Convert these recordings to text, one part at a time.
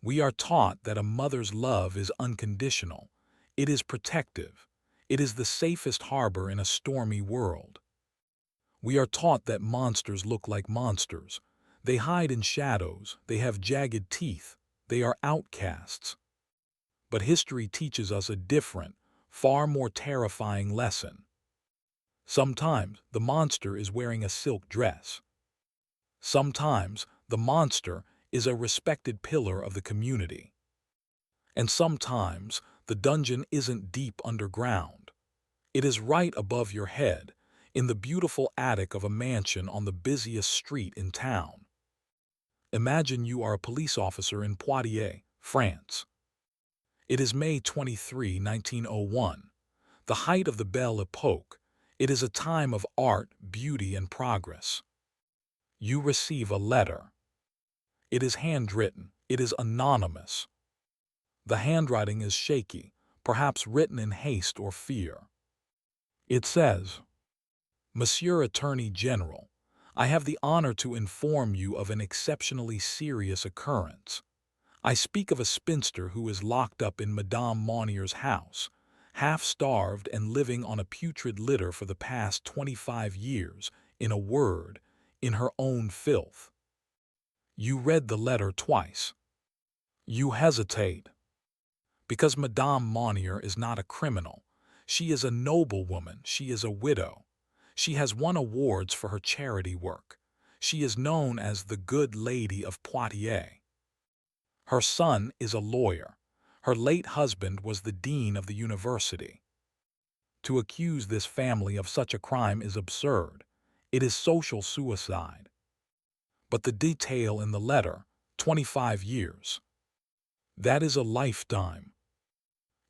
We are taught that a mother's love is unconditional. It is protective. It is the safest harbor in a stormy world. We are taught that monsters look like monsters. They hide in shadows. They have jagged teeth. They are outcasts. But history teaches us a different, far more terrifying lesson. Sometimes the monster is wearing a silk dress. Sometimes the monster is a respected pillar of the community. And sometimes the dungeon isn't deep underground. It is right above your head, in the beautiful attic of a mansion on the busiest street in town. Imagine you are a police officer in Poitiers, France. It is May 23, 1901, the height of the Belle Epoque. It is a time of art, beauty, and progress. You receive a letter. It is handwritten. It is anonymous. The handwriting is shaky, perhaps written in haste or fear. It says, "Monsieur Attorney General, I have the honor to inform you of an exceptionally serious occurrence. I speak of a spinster who is locked up in Madame Monnier's house, half-starved and living on a putrid litter for the past 25 years, in a word, in her own filth." You read the letter twice. You hesitate. Because Madame Monnier is not a criminal. She is a noblewoman. She is a widow. She has won awards for her charity work. She is known as the Good Lady of Poitiers. Her son is a lawyer. Her late husband was the dean of the university. To accuse this family of such a crime is absurd. It is social suicide. But the detail in the letter, 25 years. That is a lifetime.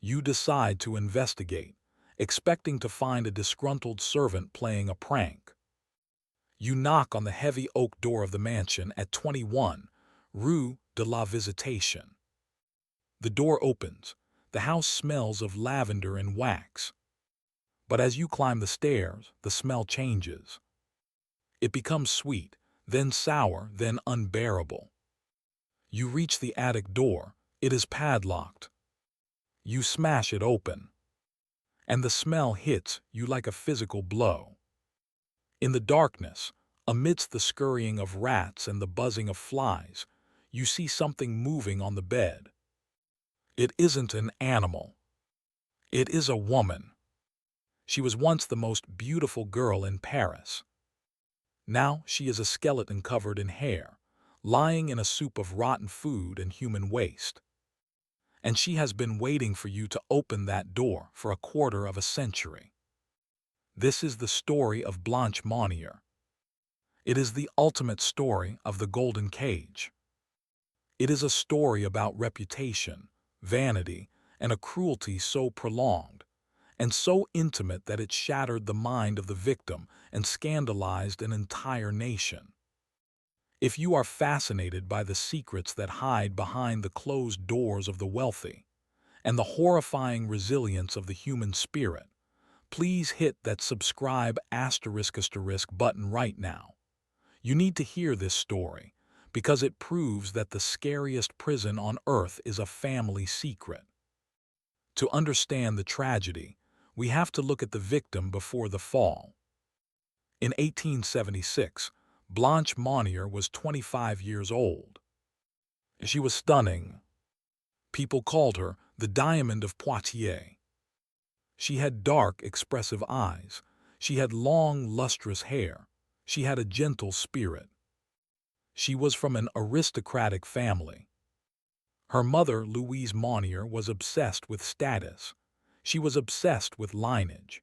You decide to investigate, expecting to find a disgruntled servant playing a prank. You knock on the heavy oak door of the mansion at 21 Rue de la Visitation. The door opens. The house smells of lavender and wax. But as you climb the stairs, the smell changes. It becomes sweet, then sour, then unbearable. You reach the attic door. It is padlocked. You smash it open. And the smell hits you like a physical blow. In the darkness, amidst the scurrying of rats and the buzzing of flies, you see something moving on the bed. It isn't an animal. It is a woman. She was once the most beautiful girl in Paris. Now she is a skeleton covered in hair, lying in a soup of rotten food and human waste. And she has been waiting for you to open that door for a quarter of a century. This is the story of Blanche Monnier. It is the ultimate story of the golden cage. It is a story about reputation, vanity, and a cruelty so prolonged and so intimate that it shattered the mind of the victim and scandalized an entire nation. If you are fascinated by the secrets that hide behind the closed doors of the wealthy and the horrifying resilience of the human spirit, please hit that subscribe *** button right now. You need to hear this story because it proves that the scariest prison on earth is a family secret. To understand the tragedy, we have to look at the victim before the fall. In 1876, Blanche Monnier was 25 years old. She was stunning. People called her the Diamond of Poitiers. She had dark, expressive eyes. She had long, lustrous hair. She had a gentle spirit. She was from an aristocratic family. Her mother, Louise Monnier, was obsessed with status. She was obsessed with lineage.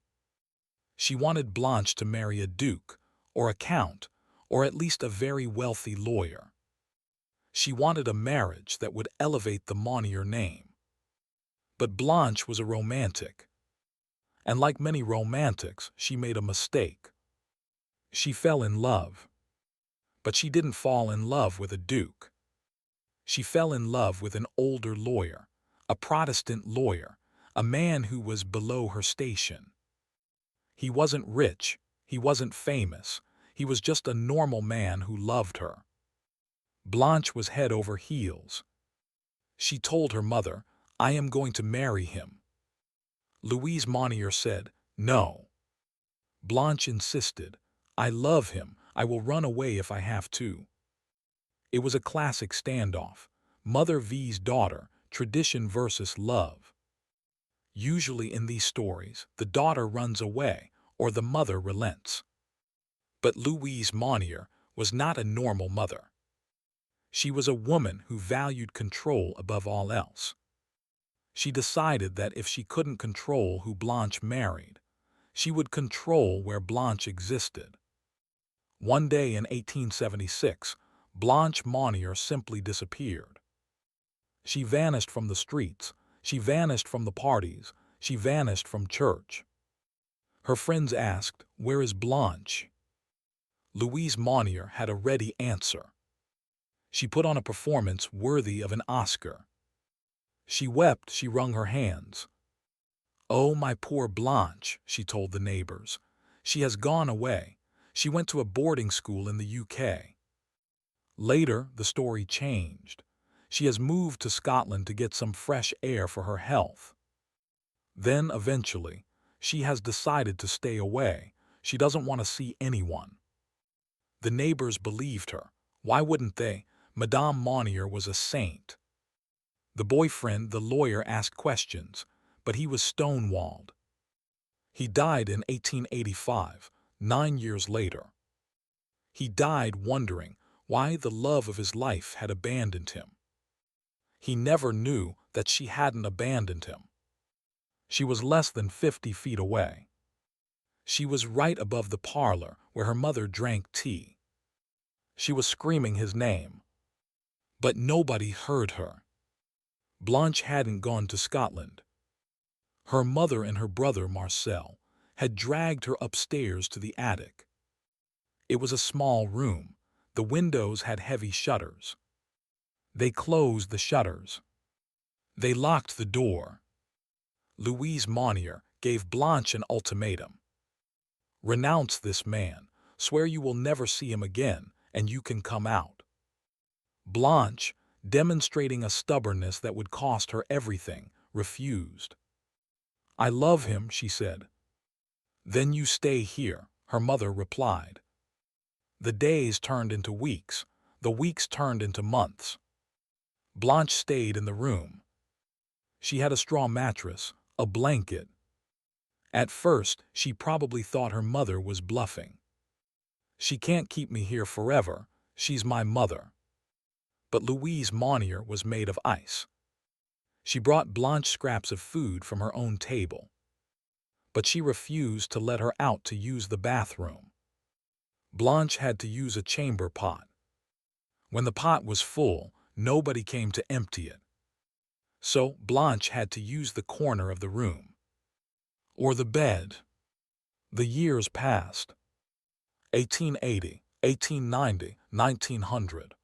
She wanted Blanche to marry a duke, or a count, or at least a very wealthy lawyer. She wanted a marriage that would elevate the Monnier name. But Blanche was a romantic. And like many romantics, she made a mistake. She fell in love. But she didn't fall in love with a duke. She fell in love with an older lawyer, a Protestant lawyer, a man who was below her station. He wasn't rich, he wasn't famous, he was just a normal man who loved her. Blanche was head over heels. She told her mother, "I am going to marry him." Louise Monnier said, "No." Blanche insisted, "I love him. I will run away if I have to." It was a classic standoff. Mother vs. daughter, tradition versus love. Usually in these stories, the daughter runs away or the mother relents. But Louise Monnier was not a normal mother. She was a woman who valued control above all else. She decided that if she couldn't control who Blanche married, she would control where Blanche existed. One day in 1876, Blanche Monnier simply disappeared. She vanished from the streets, she vanished from the parties, she vanished from church. Her friends asked, "Where is Blanche?" Louise Monnier had a ready answer. She put on a performance worthy of an Oscar. She wept, she wrung her hands. "Oh, my poor Blanche," she told the neighbors. "She has gone away. She went to a boarding school in the UK." Later, the story changed. She has moved to Scotland to get some fresh air for her health. Then, eventually, she has decided to stay away. She doesn't want to see anyone. The neighbors believed her. Why wouldn't they? Madame Monnier was a saint. The boyfriend, the lawyer, asked questions, but he was stonewalled. He died in 1885, 9 years later. He died wondering why the love of his life had abandoned him. He never knew that she hadn't abandoned him. She was less than 50 feet away. She was right above the parlor where her mother drank tea. She was screaming his name. But nobody heard her. Blanche hadn't gone to Scotland. Her mother and her brother Marcel had dragged her upstairs to the attic. It was a small room. The windows had heavy shutters. They closed the shutters. They locked the door. Louise Monnier gave Blanche an ultimatum. "Renounce this man, swear you will never see him again, and you can come out." Blanche, demonstrating a stubbornness that would cost her everything, refused. "I love him," she said. "Then you stay here," her mother replied. The days turned into weeks. The weeks turned into months. Blanche stayed in the room. She had a straw mattress, a blanket. At first, she probably thought her mother was bluffing. "She can't keep me here forever. She's my mother." But Louise Monnier was made of ice. She brought Blanche scraps of food from her own table. But she refused to let her out to use the bathroom. Blanche had to use a chamber pot. When the pot was full, nobody came to empty it. So Blanche had to use the corner of the room. Or the bed. The years passed. 1880, 1890, 1900.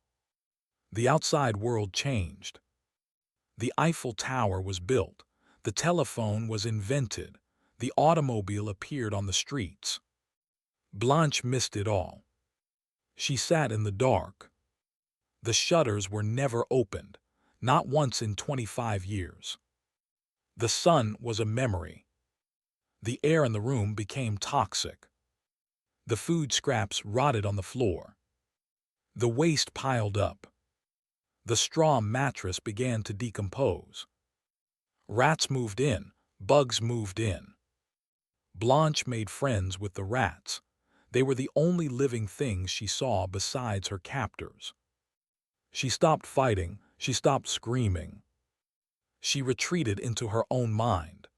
The outside world changed. The Eiffel Tower was built. The telephone was invented. The automobile appeared on the streets. Blanche missed it all. She sat in the dark. The shutters were never opened, not once in 25 years. The sun was a memory. The air in the room became toxic. The food scraps rotted on the floor. The waste piled up. The straw mattress began to decompose. Rats moved in, bugs moved in. Blanche made friends with the rats. They were the only living things she saw besides her captors. She stopped fighting, she stopped screaming. She retreated into her own mind.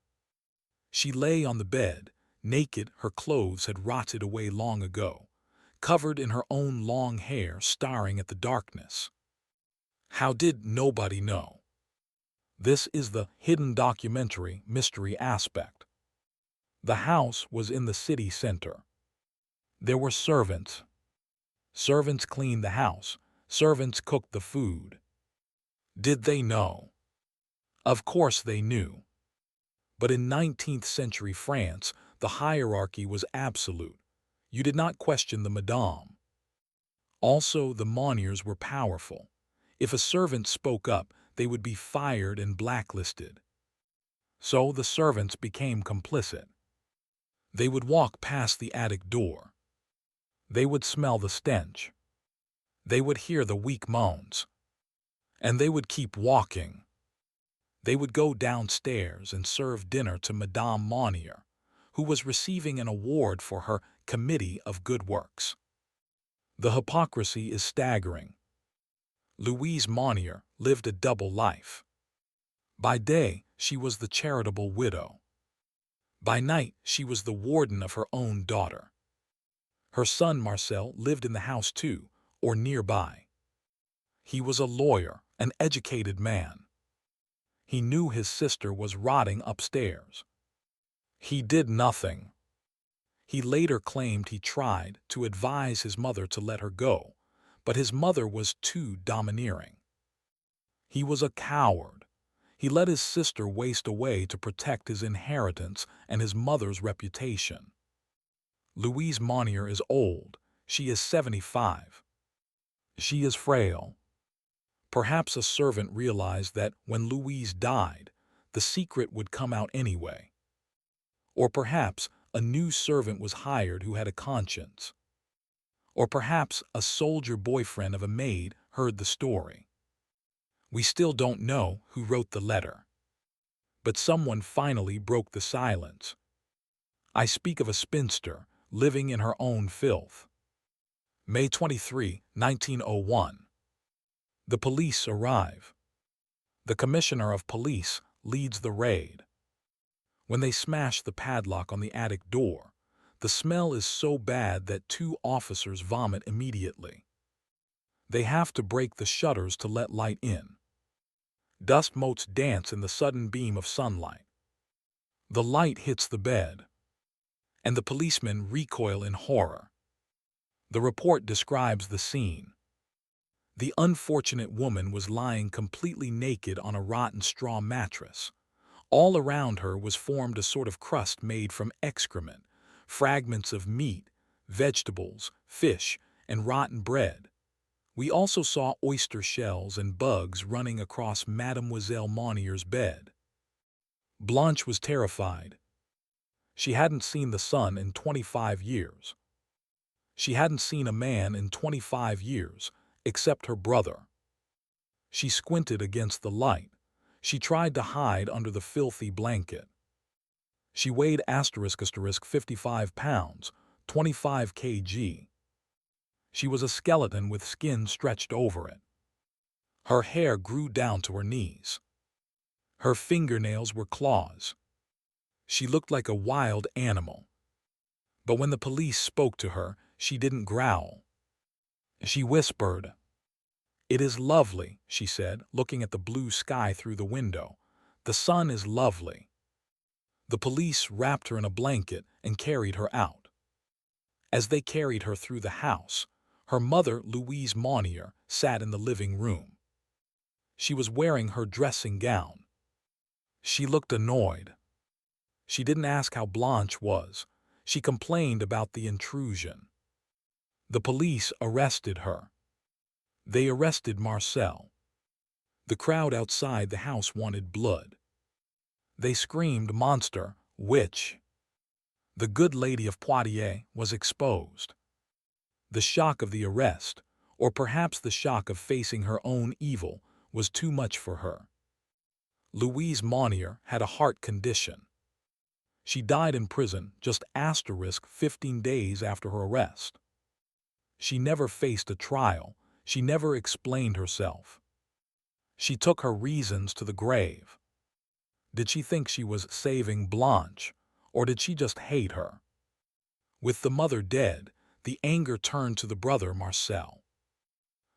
She lay on the bed, naked, her clothes had rotted away long ago, covered in her own long hair, staring at the darkness. How did nobody know? This is the hidden documentary mystery aspect. The house was in the city center. There were servants. Servants cleaned the house. Servants cooked the food. Did they know? Of course they knew. But in 19th century France, the hierarchy was absolute. You did not question the madame. Also, the Monniers were powerful. If a servant spoke up, they would be fired and blacklisted. So the servants became complicit. They would walk past the attic door. They would smell the stench. They would hear the weak moans. And they would keep walking. They would go downstairs and serve dinner to Madame Monnier, who was receiving an award for her Committee of Good Works. The hypocrisy is staggering. Louise Monnier lived a double life. By day, she was the charitable widow. By night, she was the warden of her own daughter. Her son Marcel lived in the house too, or nearby. He was a lawyer, an educated man. He knew his sister was rotting upstairs. He did nothing. He later claimed he tried to advise his mother to let her go, but his mother was too domineering. He was a coward. He let his sister waste away to protect his inheritance and his mother's reputation. Louise Monnier is old. She is 75. She is frail. Perhaps a servant realized that when Louise died, the secret would come out anyway. Or perhaps a new servant was hired who had a conscience. Or perhaps a soldier boyfriend of a maid heard the story. We still don't know who wrote the letter. But someone finally broke the silence. I speak of a spinster living in her own filth. May 23, 1901. The police arrive. The commissioner of police leads the raid. When they smash the padlock on the attic door, the smell is so bad that 2 officers vomit immediately. They have to break the shutters to let light in. Dust motes dance in the sudden beam of sunlight. The light hits the bed, and the policemen recoil in horror. The report describes the scene. The unfortunate woman was lying completely naked on a rotten straw mattress. All around her was formed a sort of crust made from excrement, fragments of meat, vegetables, fish, and rotten bread. We also saw oyster shells and bugs running across Mademoiselle Monnier's bed. Blanche was terrified. She hadn't seen the sun in 25 years. She hadn't seen a man in 25 years, except her brother. She squinted against the light. She tried to hide under the filthy blanket. She weighed ** 55 pounds, 25 kg. She was a skeleton with skin stretched over it. Her hair grew down to her knees. Her fingernails were claws. She looked like a wild animal. But when the police spoke to her, she didn't growl. She whispered. "It is lovely," she said, looking at the blue sky through the window. "The sun is lovely." The police wrapped her in a blanket and carried her out. As they carried her through the house, her mother, Louise Monnier, sat in the living room. She was wearing her dressing gown. She looked annoyed. She didn't ask how Blanche was. She complained about the intrusion. The police arrested her. They arrested Marcel. The crowd outside the house wanted blood. They screamed, "Monster! Witch!" The good lady of Poitiers was exposed. The shock of the arrest, or perhaps the shock of facing her own evil, was too much for her. Louise Monnier had a heart condition. She died in prison just * 15 days after her arrest. She never faced a trial. She never explained herself. She took her reasons to the grave. Did she think she was saving Blanche, or did she just hate her? With the mother dead, the anger turned to the brother Marcel.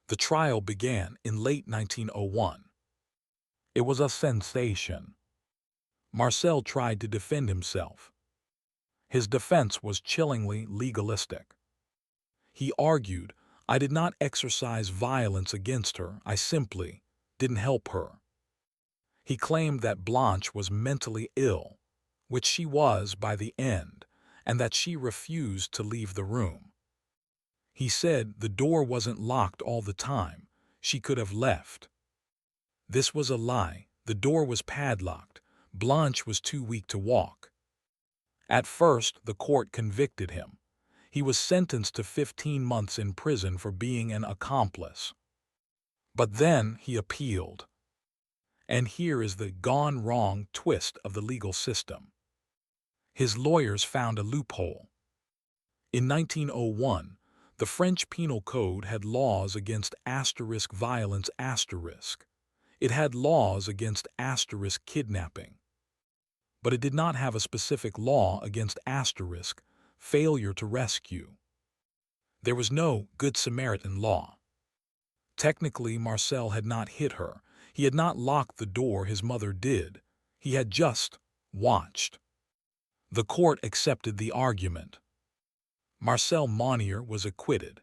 The trial began in late 1901. It was a sensation. Marcel tried to defend himself. His defense was chillingly legalistic. He argued, "I did not exercise violence against her, I simply didn't help her." He claimed that Blanche was mentally ill, which she was by the end, and that she refused to leave the room. He said the door wasn't locked all the time. She could have left. This was a lie. The door was padlocked. Blanche was too weak to walk. At first, the court convicted him. He was sentenced to 15 months in prison for being an accomplice. But then he appealed. And here is the gone wrong twist of the legal system. His lawyers found a loophole. In 1901, the French Penal Code had laws against asterisk violence asterisk. It had laws against asterisk kidnapping. But it did not have a specific law against asterisk failure to rescue. There was no Good Samaritan law. Technically, Marcel had not hit her. He had not locked the door, his mother did. He had just watched. The court accepted the argument. Marcel Monnier was acquitted.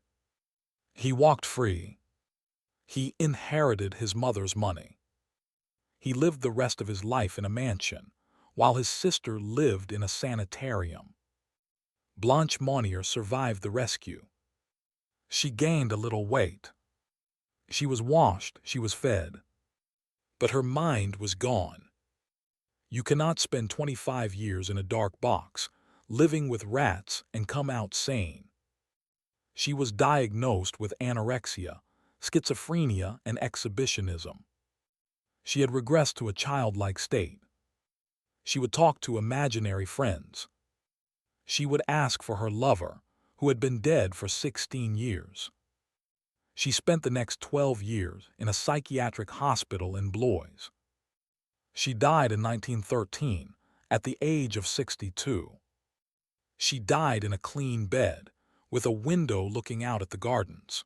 He walked free. He inherited his mother's money. He lived the rest of his life in a mansion, while his sister lived in a sanitarium. Blanche Monnier survived the rescue. She gained a little weight. She was washed, she was fed. But her mind was gone. You cannot spend 25 years in a dark box, living with rats, and come out sane. She was diagnosed with anorexia, schizophrenia, and exhibitionism. She had regressed to a childlike state. She would talk to imaginary friends. She would ask for her lover, who had been dead for 16 years. She spent the next 12 years in a psychiatric hospital in Blois. She died in 1913, at the age of 62. She died in a clean bed, with a window looking out at the gardens.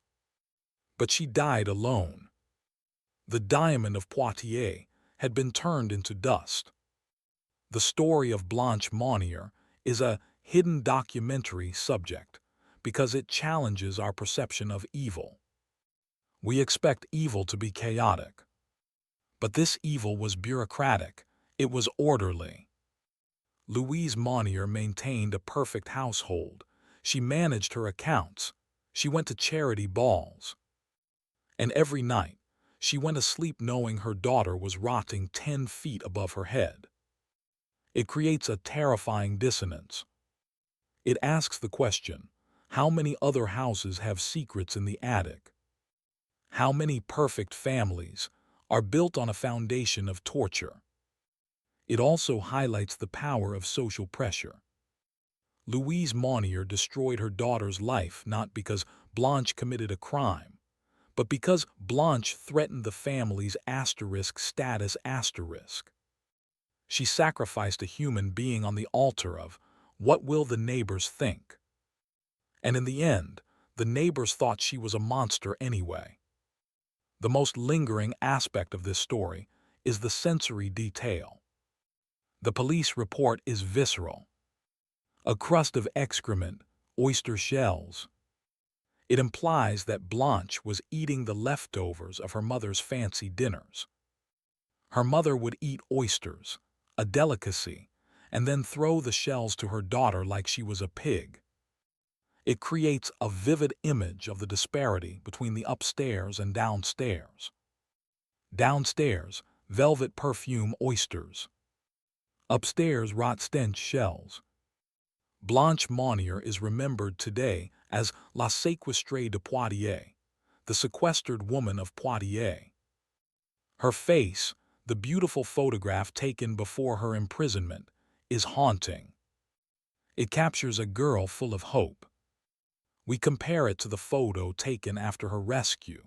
But she died alone. The diamond of Poitiers had been turned into dust. The story of Blanche Monnier is a hidden documentary subject because it challenges our perception of evil. We expect evil to be chaotic. But this evil was bureaucratic. It was orderly. Louise Monnier maintained a perfect household. She managed her accounts. She went to charity balls. And every night, she went to sleep knowing her daughter was rotting 10 feet above her head. It creates a terrifying dissonance. It asks the question, how many other houses have secrets in the attic? How many perfect families are built on a foundation of torture? It also highlights the power of social pressure. Louise Monnier destroyed her daughter's life not because Blanche committed a crime, but because Blanche threatened the family's asterisk status asterisk. She sacrificed a human being on the altar of, what will the neighbors think? And in the end, the neighbors thought she was a monster anyway. The most lingering aspect of this story is the sensory detail. The police report is visceral. A crust of excrement, oyster shells. It implies that Blanche was eating the leftovers of her mother's fancy dinners. Her mother would eat oysters, a delicacy, and then throw the shells to her daughter like she was a pig. It creates a vivid image of the disparity between the upstairs and downstairs. Downstairs, velvet perfume oysters. Upstairs, rot stench shells. Blanche Monnier is remembered today as La Séquestrée de Poitiers, the sequestered woman of Poitiers. Her face, the beautiful photograph taken before her imprisonment, is haunting. It captures a girl full of hope. We compare it to the photo taken after her rescue,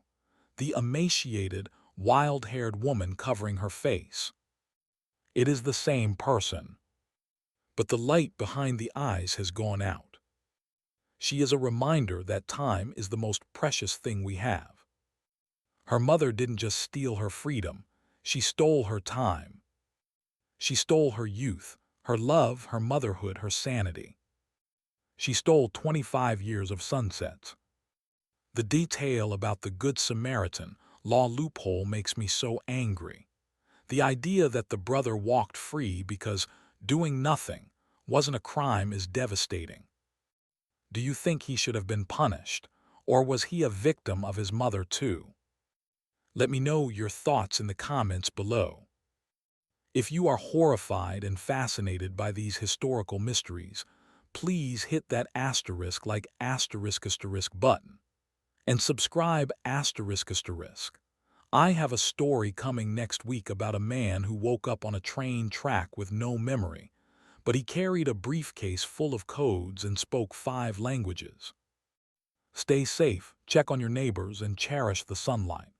the emaciated, wild-haired woman covering her face. It is the same person, but the light behind the eyes has gone out. She is a reminder that time is the most precious thing we have. Her mother didn't just steal her freedom, she stole her time. She stole her youth, her love, her motherhood, her sanity. She stole 25 years of sunsets. The detail about the Good Samaritan law loophole makes me so angry. The idea that the brother walked free because doing nothing wasn't a crime is devastating. Do you think he should have been punished, or was he a victim of his mother too? Let me know your thoughts in the comments below. If you are horrified and fascinated by these historical mysteries, please hit that asterisk like asterisk asterisk button and subscribe asterisk asterisk. I have a story coming next week about a man who woke up on a train track with no memory, but he carried a briefcase full of codes and spoke 5 languages. Stay safe, check on your neighbors, and cherish the sunlight.